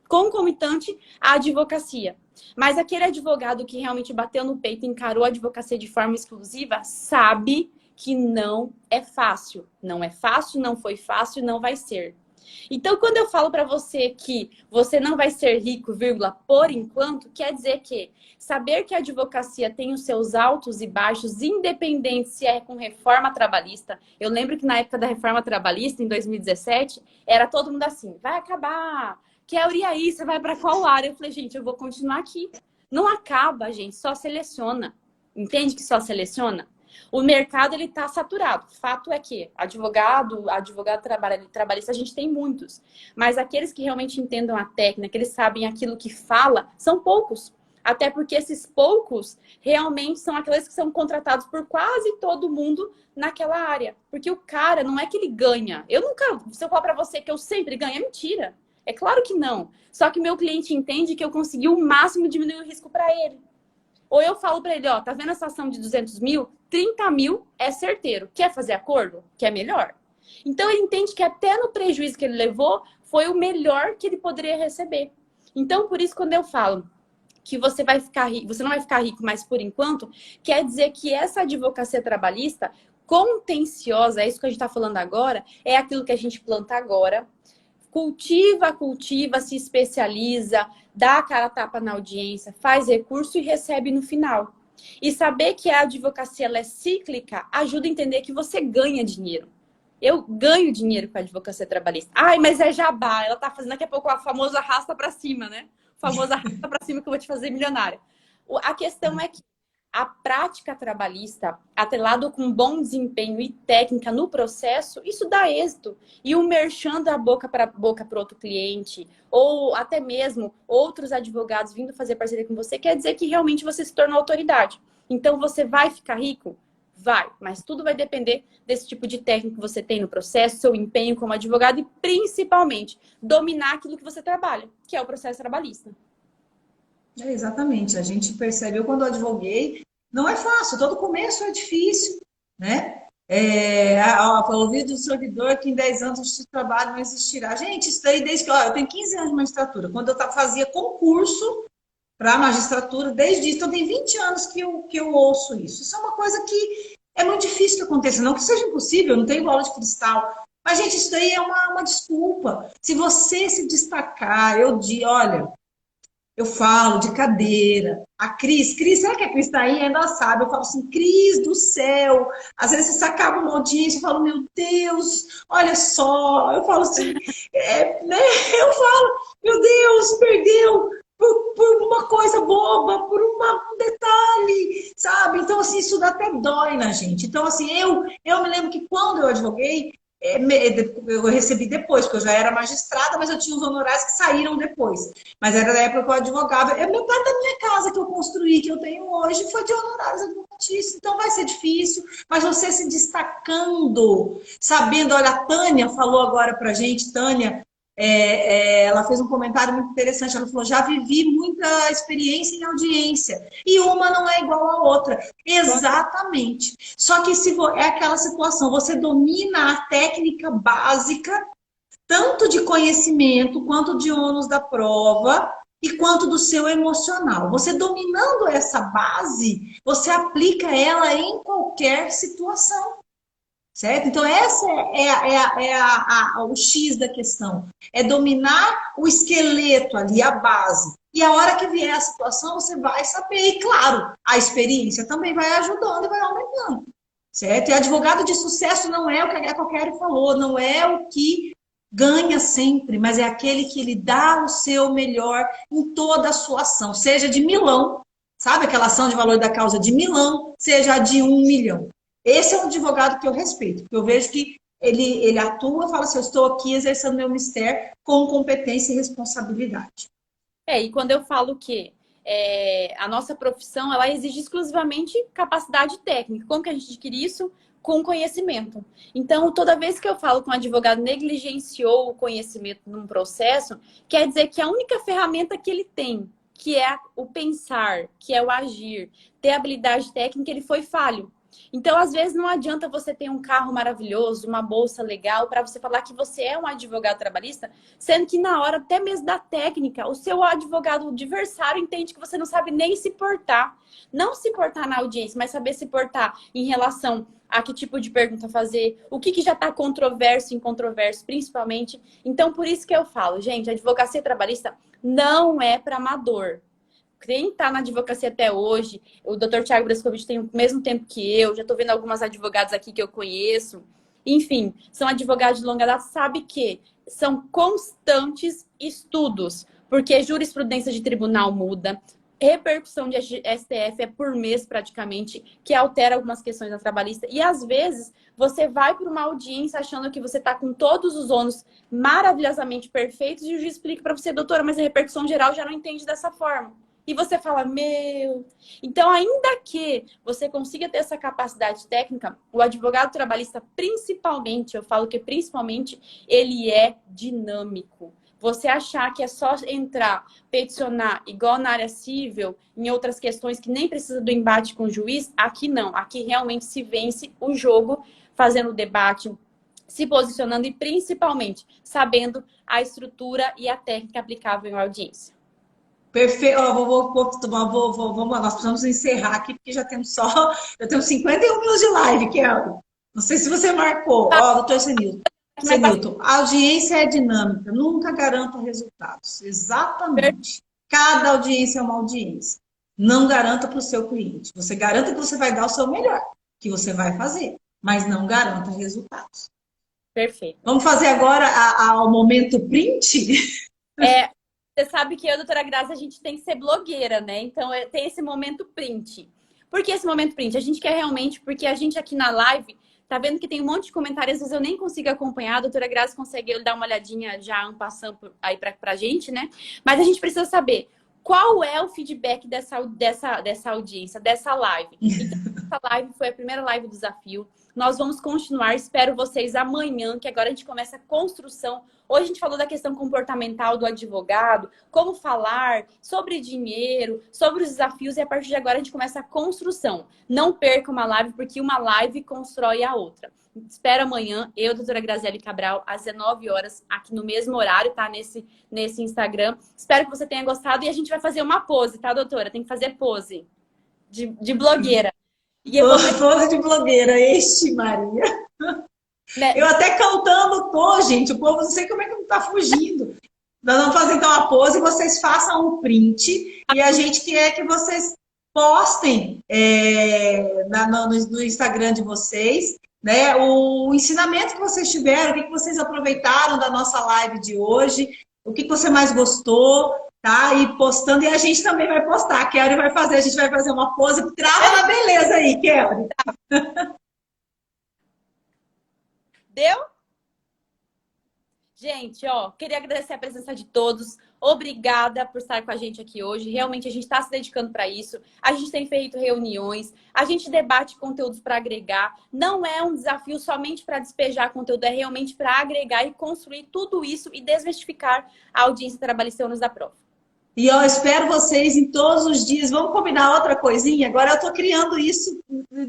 concomitante à advocacia. Mas aquele advogado que realmente bateu no peito e encarou a advocacia de forma exclusiva, sabe que não é fácil. Não é fácil, não foi fácil, não vai ser. Então, quando eu falo para você que você não vai ser rico, vírgula, por enquanto, quer dizer que saber que a advocacia tem os seus altos e baixos, independente se é com reforma trabalhista. Eu lembro que na época da reforma trabalhista, em 2017, era todo mundo assim, vai acabar, quer e aí, você vai para qual área? Eu falei, gente, eu vou continuar aqui. Não acaba, gente, só seleciona. Entende que só seleciona? O mercado, ele está saturado. Fato é que advogado trabalhista, a gente tem muitos. Mas aqueles que realmente entendam a técnica, que eles sabem aquilo que fala, são poucos. Até porque esses poucos realmente são aqueles que são contratados por quase todo mundo naquela área. Porque o cara, não é que ele ganha. Se eu falar para você que eu sempre ganho, é mentira. É claro que não. Só que meu cliente entende que eu consegui o máximo diminuir o risco para ele. Ou eu falo para ele, ó, tá vendo essa ação de 200 mil? 30 mil é certeiro. Quer fazer acordo? Quer melhor? Então ele entende que até no prejuízo que ele levou, foi o melhor que ele poderia receber. Então, por isso, quando eu falo que você vai ficar rico, você não vai ficar rico, mas por enquanto, quer dizer que essa advocacia trabalhista contenciosa, é isso que a gente está falando agora, é aquilo que a gente planta agora, cultiva, se especializa, dá a cara a tapa na audiência, faz recurso e recebe no final. E saber que a advocacia ela é cíclica ajuda a entender que você ganha dinheiro. Eu ganho dinheiro com a advocacia trabalhista. Ai, mas é jabá. Ela tá fazendo daqui a pouco a famosa arrasta pra cima, né? O famoso arrasta pra cima que eu vou te fazer milionária. A questão é que a prática trabalhista, atrelado com bom desempenho e técnica no processo, isso dá êxito. E o merchan da boca para outro cliente, ou até mesmo outros advogados vindo fazer parceria com você, quer dizer que realmente você se tornou autoridade. Então, você vai ficar rico? Vai, mas tudo vai depender desse tipo de técnica que você tem no processo, seu empenho como advogado e, principalmente, dominar aquilo que você trabalha, que é o processo trabalhista. Exatamente, a gente percebe, eu quando advoguei, não é fácil, todo começo é difícil, né? Ouvido do servidor que em 10 anos de trabalho não existirá. Gente, isso daí desde que eu tenho 15 anos de magistratura, quando eu fazia concurso para magistratura, desde isso, então tem 20 anos que eu ouço isso. Isso é uma coisa que é muito difícil que aconteça, não que seja impossível, eu não tenho bola de cristal, mas, gente, isso daí é uma desculpa. Se você se destacar, olha, eu falo de cadeira. A Cris, será que a Cris está aí? Ainda sabe. Eu falo assim, Cris do céu. Às vezes você acaba uma audiência, eu falo, meu Deus, olha só. Eu falo assim, né? Eu falo, meu Deus, perdeu por uma coisa boba, por um detalhe, sabe? Então, assim, isso até dói na gente. Então, assim, eu me lembro que quando eu advoguei, eu recebi depois, porque eu já era magistrada, mas eu tinha os honorários que saíram depois. Mas era da época que eu advogava. É metade da minha casa que eu construí, que eu tenho hoje, foi de honorários advocatícios. Então vai ser difícil, mas você se destacando, sabendo, olha, a Tânia falou agora pra gente, Tânia, ela fez um comentário muito interessante, ela falou, já vivi muita experiência em audiência, e uma não é igual à outra. Exatamente. Só que é aquela situação, você domina a técnica básica, tanto de conhecimento, quanto de ônus da prova, e quanto do seu emocional. Você dominando essa base, você aplica ela em qualquer situação. Certo? Então, essa o X da questão. É dominar o esqueleto ali, a base. E a hora que vier a situação, você vai saber. E, claro, a experiência também vai ajudando e vai aumentando. Certo? E advogado de sucesso não é o que a Qualquer falou, não é o que ganha sempre, mas é aquele que ele dá o seu melhor em toda a sua ação. Seja de milão, sabe aquela ação de valor da causa de milão, seja a de 1 milhão. Esse é um advogado que eu respeito, porque eu vejo que ele atua, fala assim, eu estou aqui exercendo meu mistério com competência e responsabilidade. E quando eu falo que a nossa profissão, ela exige exclusivamente capacidade técnica. Como que a gente adquire isso? Com conhecimento. Então, toda vez que eu falo que um advogado negligenciou o conhecimento num processo, quer dizer que a única ferramenta que ele tem, que é o pensar, que é o agir, ter habilidade técnica, ele foi falho. Então, às vezes, não adianta você ter um carro maravilhoso, uma bolsa legal, para você falar que você é um advogado trabalhista, sendo que na hora, até mesmo da técnica, o seu advogado adversário entende que você não sabe nem se portar. Não se portar na audiência, mas saber se portar em relação a que tipo de pergunta fazer, o que já está controverso e incontroverso, principalmente. Então, por isso que eu falo, gente, a advocacia trabalhista não é para amador. Quem está na advocacia até hoje, o Dr. Thiago Brescovitch tem o mesmo tempo que eu, já estou vendo algumas advogadas aqui que eu conheço. Enfim, são advogados de longa data, sabe que são constantes estudos, porque jurisprudência de tribunal muda, repercussão de STF é por mês praticamente, que altera algumas questões da trabalhista. E às vezes você vai para uma audiência achando que você está com todos os ônus maravilhosamente perfeitos e o juiz explica para você, doutora, mas a repercussão geral já não entende dessa forma. E você fala, meu... Então, ainda que você consiga ter essa capacidade técnica, o advogado trabalhista, principalmente, eu falo que principalmente, ele é dinâmico. Você achar que é só entrar, peticionar, igual na área civil, em outras questões que nem precisa do embate com o juiz, aqui não. Aqui realmente se vence o jogo, fazendo o debate, se posicionando e, principalmente, sabendo a estrutura e a técnica aplicável em audiência. Perfeito. Vamos lá, nós precisamos encerrar aqui, porque já temos 51 minutos de live, Kelly. Não sei se você marcou. Ó, doutor Senilton, a audiência é dinâmica, nunca garanta resultados. Exatamente. Cada audiência é uma audiência. Não garanta para o seu cliente. Você garanta que você vai dar o seu melhor, que você vai fazer, mas não garanta resultados. Perfeito. Vamos fazer agora o momento print? Você sabe que eu, doutora Graça, a gente tem que ser blogueira, né? Então, tem esse momento print. Por que esse momento print? A gente quer realmente, porque a gente aqui na live tá vendo que tem um monte de comentários, às vezes eu nem consigo acompanhar. A doutora Graça consegue dar uma olhadinha já passando aí pra gente, né? Mas a gente precisa saber qual é o feedback dessa audiência, dessa live. Então, essa live foi a primeira live do desafio. Nós vamos continuar, espero vocês amanhã, que agora a gente começa a construção. Hoje a gente falou da questão comportamental do advogado, como falar, sobre dinheiro, sobre os desafios, e a partir de agora a gente começa a construção. Não perca uma live, porque uma live constrói a outra. Espero amanhã, eu, doutora Graziele Cabral, às 19 horas, aqui no mesmo horário, tá? Nesse Instagram. Espero que você tenha gostado e a gente vai fazer uma pose, tá, doutora? Tem que fazer pose de blogueira. Pose de blogueira, Maria. Né? Eu até cantando tô, gente. O povo não sei como é que não tá fugindo. Nós vamos fazer então a pose, vocês façam um print e a gente quer que vocês postem no Instagram de vocês, né, o ensinamento que vocês tiveram, o que vocês aproveitaram da nossa live de hoje, o que você mais gostou, tá? E postando, e a gente também vai postar. A Kelly vai fazer, a gente vai fazer uma pose, trava na beleza aí, Kelly. Deu? Gente, ó, queria agradecer a presença de todos. Obrigada por estar com a gente aqui hoje. Realmente a gente está se dedicando para isso. A gente tem feito reuniões, a gente debate conteúdos para agregar. Não é um desafio somente para despejar conteúdo, é realmente para agregar e construir tudo isso e desmistificar a audiência trabalhista ônus da prova. E eu espero vocês em todos os dias. Vamos combinar outra coisinha? Agora eu estou criando isso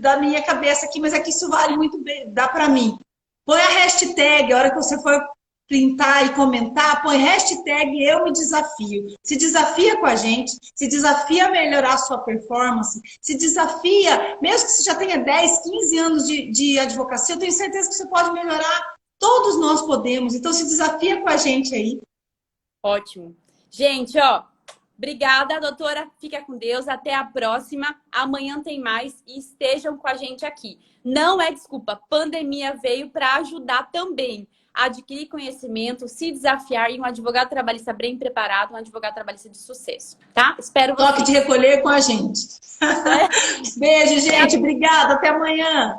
da minha cabeça aqui, mas é que isso vale muito bem, dá para mim. Põe a hashtag, a hora que você for printar e comentar, põe hashtag eu me desafio. Se desafia com a gente, se desafia a melhorar a sua performance, se desafia, mesmo que você já tenha 10, 15 anos de advocacia, eu tenho certeza que você pode melhorar. Todos nós podemos, então se desafia com a gente aí. Ótimo. Gente, ó, obrigada, doutora. Fica com Deus. Até a próxima. Amanhã tem mais e estejam com a gente aqui. Não é desculpa. Pandemia veio para ajudar também a adquirir conhecimento, se desafiar e um advogado trabalhista bem preparado, um advogado trabalhista de sucesso, tá? Espero vocês. Toque de recolher com a gente. Beijo, gente. Obrigada. Até amanhã.